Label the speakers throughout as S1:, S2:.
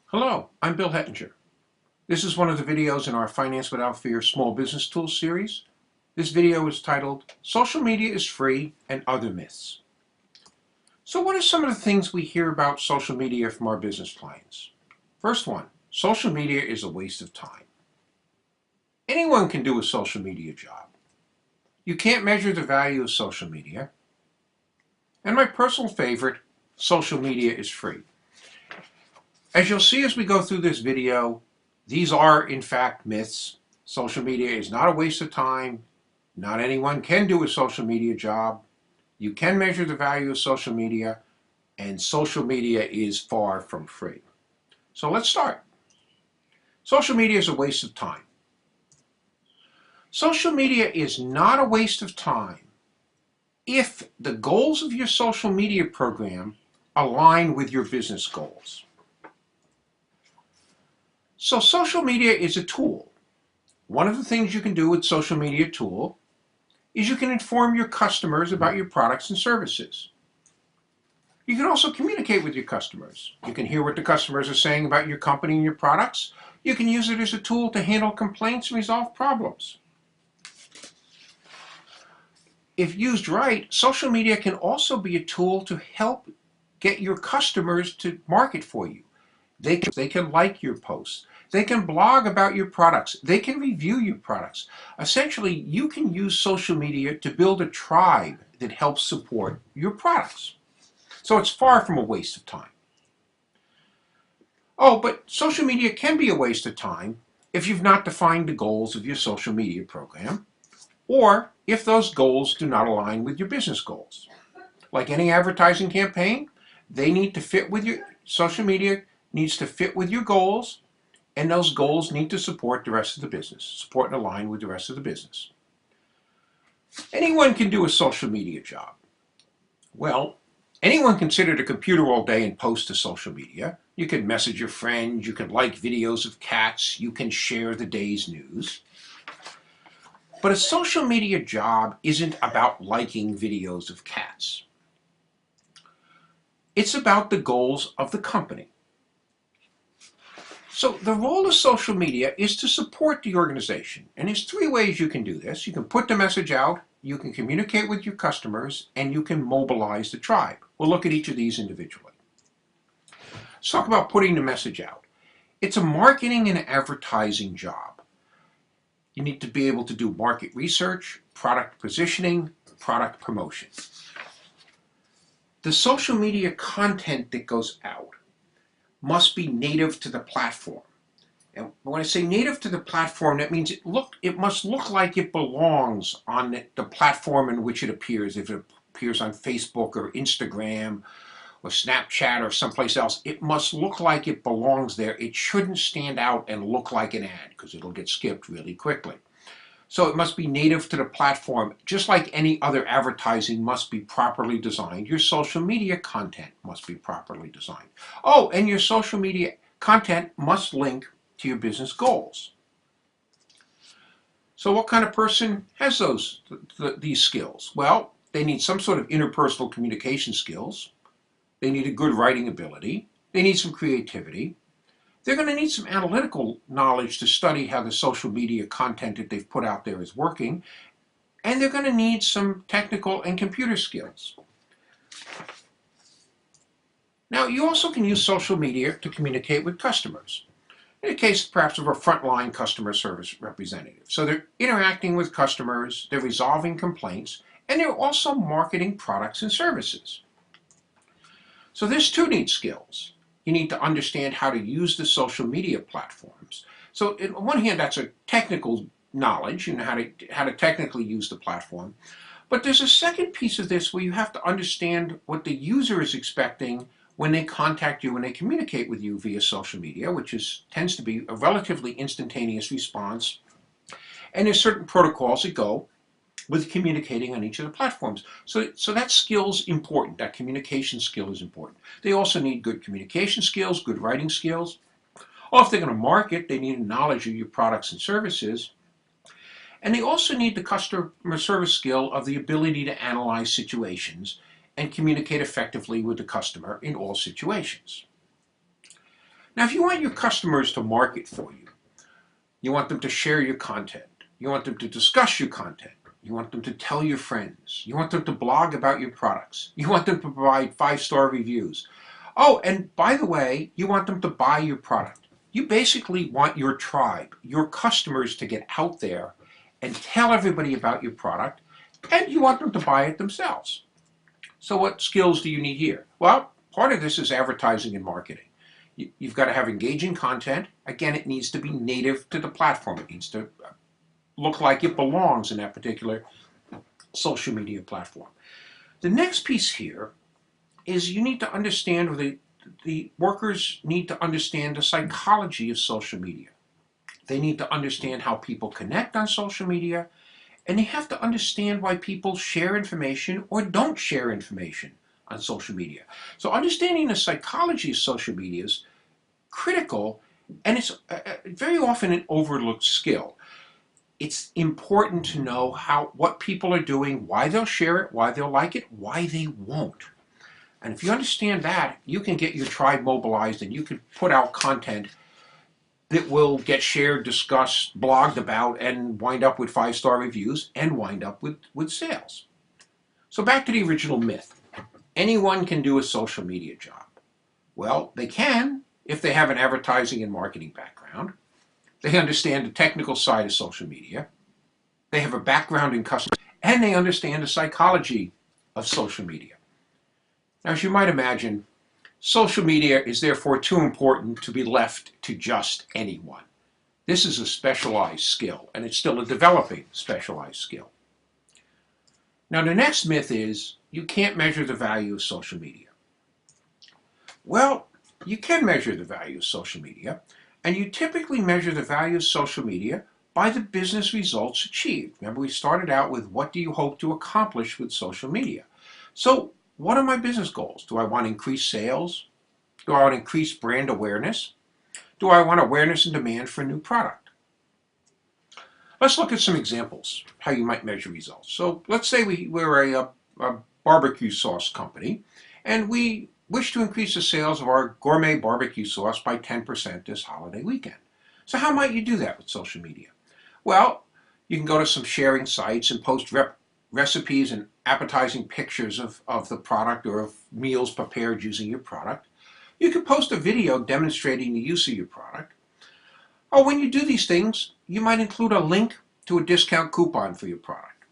S1: Hello, I'm Bill Hettinger. This is one of the videos in our Finance Without Fear Small Business Tools series. This video is titled, Social Media is Free and Other Myths. So what are some of the things we hear about social media from our business clients? First one, social media is a waste of time. Anyone can do a social media job. You can't measure the value of social media. And my personal favorite, social media is free. As you'll see as we go through this video, these are in fact myths. Social media is not a waste of time. Not anyone can do a social media job. You can measure the value of social media, and social media is far from free. So let's start. Social media is a waste of time. Social media is not a waste of time if the goals of your social media program align with your business goals. So social media is a tool. One of the things you can do with social media tool is you can inform your customers about your products and services. You can also communicate with your customers. You can hear what the customers are saying about your company and your products. You can use it as a tool to handle complaints and resolve problems. If used right, social media can also be a tool to help get your customers to market for you. They can like your posts. They can blog about your products. They can review your products. Essentially, you can use social media to build a tribe that helps support your products. So it's far from a waste of time. Oh, but social media can be a waste of time if you've not defined the goals of your social media program, or if those goals do not align with your business goals. Like any advertising campaign, they need to fit with your social media needs to fit with your goals, and those goals need to support the rest of the business, support and align with the rest of the business. Anyone can do a social media job. Well, anyone can sit at a computer all day and post to social media. You can message your friends, you can like videos of cats, you can share the day's news. But a social media job isn't about liking videos of cats. It's about the goals of the company. So the role of social media is to support the organization. And there's three ways you can do this. You can put the message out, you can communicate with your customers, and you can mobilize the tribe. We'll look at each of these individually. Let's talk about putting the message out. It's a marketing and advertising job. You need to be able to do market research, product positioning, product promotion. The social media content that goes out must be native to the platform. And when I say native to the platform, that means it must look like it belongs on the platform in which it appears. If it appears on Facebook or Instagram or Snapchat or someplace else, it must look like it belongs there. It shouldn't stand out and look like an ad because it'll get skipped really quickly. So it must be native to the platform. Just like any other advertising must be properly designed, your social media content must be properly designed. Oh, and your social media content must link to your business goals. So what kind of person has these skills? Well, they need some sort of interpersonal communication skills. They need a good writing ability. They need some creativity. They're going to need some analytical knowledge to study how the social media content that they've put out there is working. And they're going to need some technical and computer skills. Now, you also can use social media to communicate with customers. In the case perhaps of a frontline customer service representative. So they're interacting with customers, they're resolving complaints, and they're also marketing products and services. So this too needs skills. You need to understand how to use the social media platforms. So on one hand, that's a technical knowledge, you know, how to technically use the platform. But there's a second piece of this where you have to understand what the user is expecting when they contact you, when they communicate with you via social media, which tends to be a relatively instantaneous response. And there's certain protocols that go with communicating on each of the platforms. So that skill's important. That communication skill is important. They also need good communication skills, good writing skills. Or if they're going to market, they need a knowledge of your products and services. And they also need the customer service skill of the ability to analyze situations and communicate effectively with the customer in all situations. Now, if you want your customers to market for you, you want them to share your content, you want them to discuss your content, you want them to tell your friends, you want them to blog about your products, you want them to provide 5-star reviews. Oh, and by the way, you want them to buy your product. You basically want your tribe, your customers, to get out there and tell everybody about your product, and you want them to buy it themselves. So what skills do you need here? Well, part of this is advertising and marketing. You've got to have engaging content. Again, it needs to be native to the platform. It needs to look like it belongs in that particular social media platform. The next piece here is you need to understand, or the workers need to understand the psychology of social media. They need to understand how people connect on social media, and they have to understand why people share information or don't share information on social media. So understanding the psychology of social media is critical, and it's very often an overlooked skill. It's important to know what people are doing, why they'll share it, why they'll like it, why they won't. And if you understand that, you can get your tribe mobilized and you can put out content that will get shared, discussed, blogged about, and wind up with 5-star reviews and wind up with sales. So back to the original myth. Anyone can do a social media job. Well, they can if they have an advertising and marketing background. They understand the technical side of social media. They have a background in customer, and they understand the psychology of social media. Now, as you might imagine, social media is therefore too important to be left to just anyone. This is a specialized skill, and it's still a developing specialized skill. Now, the next myth is you can't measure the value of social media. Well, you can measure the value of social media, and you typically measure the value of social media by the business results achieved. Remember, we started out with what do you hope to accomplish with social media? So, what are my business goals? Do I want to increase sales? Do I want to increase brand awareness? Do I want awareness and demand for a new product? Let's look at some examples, how you might measure results. So let's say we're a barbecue sauce company, and we wish to increase the sales of our gourmet barbecue sauce by 10% this holiday weekend. So how might you do that with social media? Well, you can go to some sharing sites and post recipes and appetizing pictures of the product or of meals prepared using your product. You can post a video demonstrating the use of your product. Or when you do these things, you might include a link to a discount coupon for your product.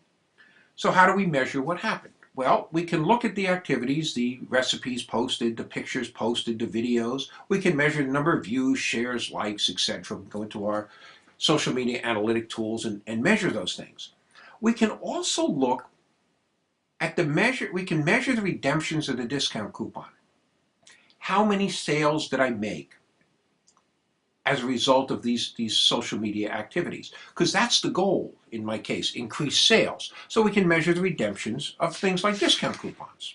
S1: So how do we measure what happened? Well, we can look at the activities, the recipes posted, the pictures posted, the videos. We can measure the number of views, shares, likes, etc. We go into our social media analytic tools and measure those things. We can also look at we can measure the redemptions of the discount coupon. How many sales did I make as a result of these social media activities? Because that's the goal, in my case, increase sales. So we can measure the redemptions of things like discount coupons.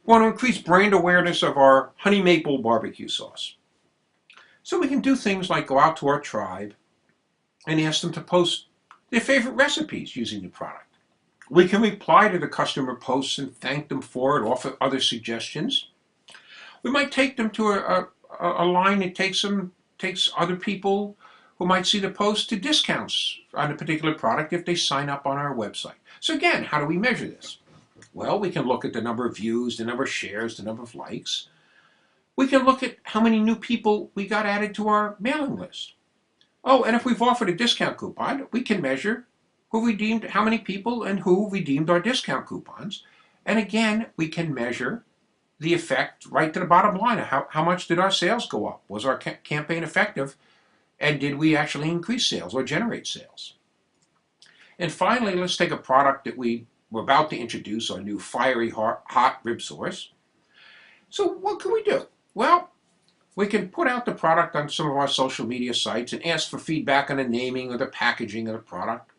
S1: We want to increase brand awareness of our honey maple barbecue sauce. So we can do things like go out to our tribe and ask them to post their favorite recipes using the product. We can reply to the customer posts and thank them for it, offer other suggestions. We might take them to a line that takes other people who might see the post to discounts on a particular product if they sign up on our website. So again, how do we measure this? Well, we can look at the number of views, the number of shares, the number of likes. We can look at how many new people we got added to our mailing list. Oh, and if we've offered a discount coupon, we can measure how many people and who redeemed our discount coupons. And again, we can measure the effect right to the bottom line of how much did our sales go up? Was our campaign effective? And did we actually increase sales or generate sales? And finally, let's take a product that we're about to introduce, our new fiery hot rib sauce. So what can we do? Well, we can put out the product on some of our social media sites and ask for feedback on the naming or the packaging of the product.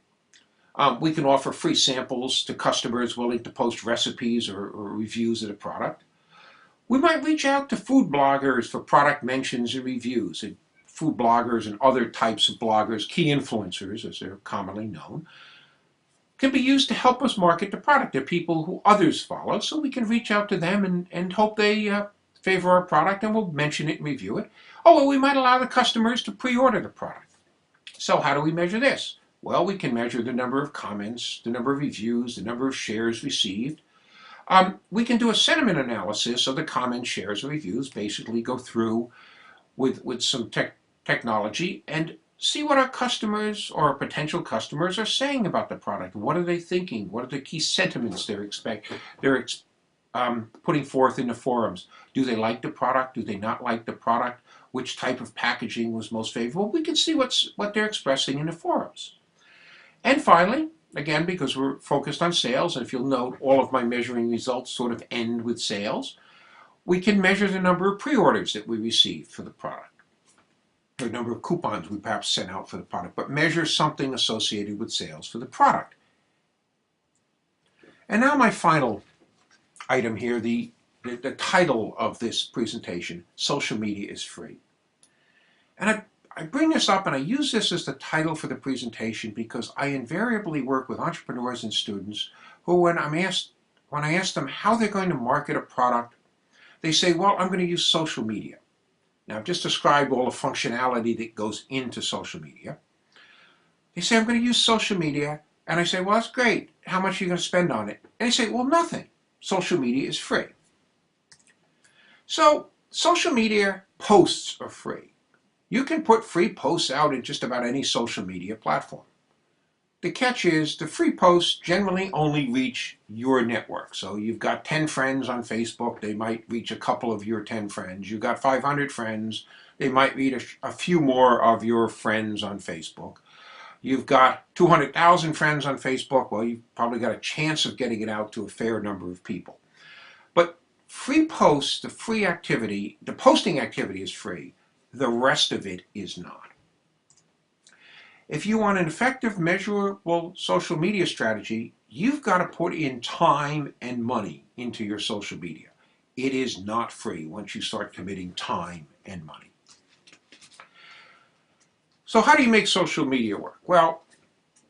S1: We can offer free samples to customers willing to post recipes or reviews of the product. We might reach out to food bloggers for product mentions and reviews. And food bloggers and other types of bloggers, key influencers as they're commonly known, can be used to help us market the product. They're people who others follow, so we can reach out to them and hope they favor our product and we'll mention it and review it. Oh, well, we might allow the customers to pre-order the product. So how do we measure this? Well, we can measure the number of comments, the number of reviews, the number of shares received. We can do a sentiment analysis of the comments, shares, and reviews, basically go through with some technology and see what our customers or our potential customers are saying about the product. What are they thinking? What are the key sentiments they're putting forth in the forums? Do they like the product? Do they not like the product? Which type of packaging was most favorable? We can see what they're expressing in the forums. And finally, again, because we're focused on sales, and if you'll note, all of my measuring results sort of end with sales, we can measure the number of pre-orders that we received for the product, or the number of coupons we perhaps sent out for the product, but measure something associated with sales for the product. And now my final item here, the title of this presentation, Social Media is Free. And I bring this up and I use this as the title for the presentation because I invariably work with entrepreneurs and students who, when I ask them how they're going to market a product, they say, well, I'm going to use social media. Now, I've just described all the functionality that goes into social media. They say, I'm going to use social media. And I say, well, that's great. How much are you going to spend on it? And they say, well, nothing. Social media is free. So, social media posts are free. You can put free posts out in just about any social media platform. The catch is the free posts generally only reach your network. So you've got 10 friends on Facebook, they might reach a couple of your 10 friends. You've got 500 friends, they might reach a few more of your friends on Facebook. You've got 200,000 friends on Facebook, well, you've probably got a chance of getting it out to a fair number of people. But free posts, the free activity, the posting activity is free. The rest of it is not. If you want an effective, measurable social media strategy, you've got to put in time and money into your social media. It is not free once you start committing time and money. So how do you make social media work? Well,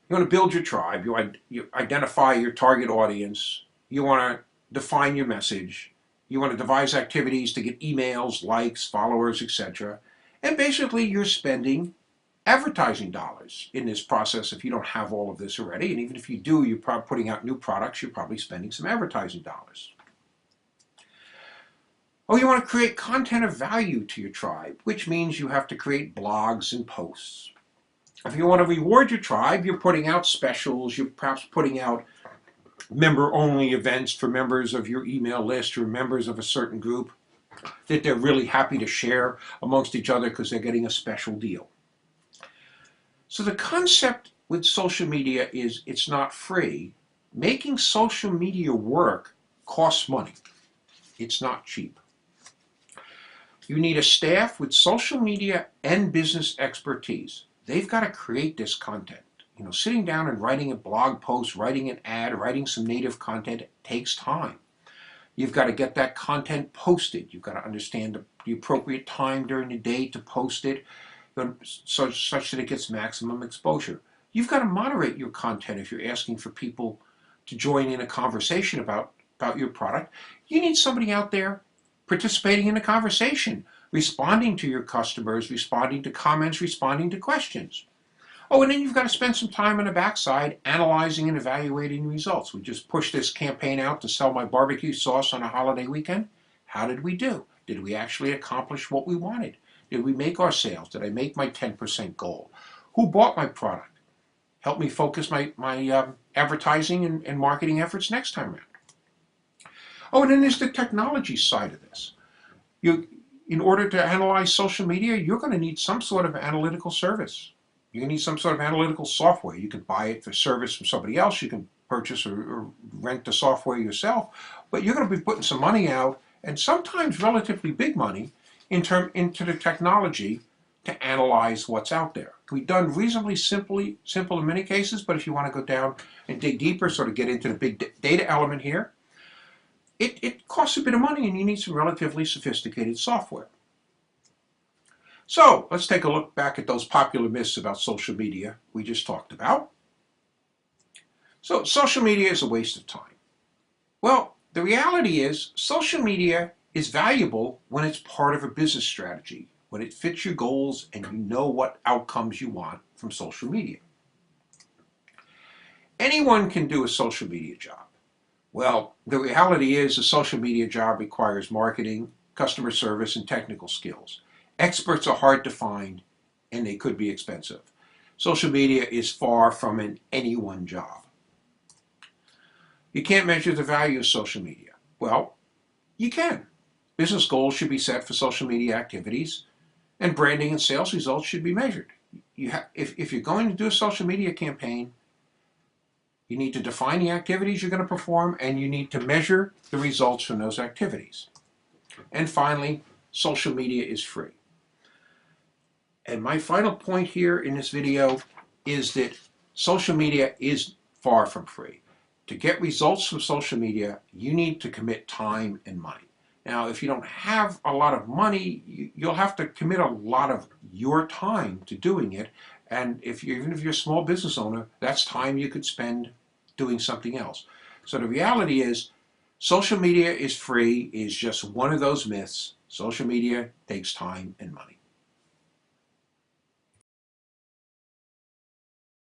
S1: you want to build your tribe, you identify your target audience, you want to define your message, you want to devise activities to get emails, likes, followers, etc. And basically you're spending advertising dollars in this process if you don't have all of this already. And even if you do, you're probably putting out new products, you're probably spending some advertising dollars. Oh, you want to create content of value to your tribe, which means you have to create blogs and posts. If you want to reward your tribe, you're putting out specials, you're perhaps putting out member-only events for members of your email list or members of a certain group that they're really happy to share amongst each other because they're getting a special deal. So the concept with social media is it's not free. Making social media work costs money. It's not cheap. You need a staff with social media and business expertise. They've got to create this content. You know, sitting down and writing a blog post, writing an ad, writing some native content takes time. You've got to get that content posted. You've got to understand the appropriate time during the day to post it, such that it gets maximum exposure. You've got to moderate your content if you're asking for people to join in a conversation about your product. You need somebody out there participating in the conversation, responding to your customers, responding to comments, responding to questions. Oh, and then you've got to spend some time on the backside analyzing and evaluating results. We just pushed this campaign out to sell my barbecue sauce on a holiday weekend. How did we do? Did we actually accomplish what we wanted? Did we make our sales? Did I make my 10% goal? Who bought my product? Help me focus my advertising and marketing efforts next time around. Oh, and then there's the technology side of this. In order to analyze social media, you're going to need some sort of analytical service. You're going to need some sort of analytical software. You can buy it for service from somebody else. You can purchase or rent the software yourself. But you're going to be putting some money out, and sometimes relatively big money, into the technology to analyze what's out there. It can be done reasonably simple in many cases, but if you want to go down and dig deeper, sort of get into the big data element here, it costs a bit of money and you need some relatively sophisticated software. So let's take a look back at those popular myths about social media we just talked about. So social media is a waste of time. Well, the reality is social media is valuable when it's part of a business strategy, when it fits your goals and you know what outcomes you want from social media. Anyone can do a social media job. Well, the reality is a social media job requires marketing, customer service, and technical skills. Experts are hard to find and they could be expensive. Social media is far from an anyone job. You can't measure the value of social media. Well, you can. Business goals should be set for social media activities, and branding and sales results should be measured. If you're going to do a social media campaign, you need to define the activities you're going to perform, and you need to measure the results from those activities. And finally, social media is free. And my final point here in this video is that social media is far from free. To get results from social media, you need to commit time and money. Now, if you don't have a lot of money, you'll have to commit a lot of your time to doing it. And even if you're a small business owner, that's time you could spend doing something else. So the reality is, social media is free is just one of those myths. Social media takes time and money.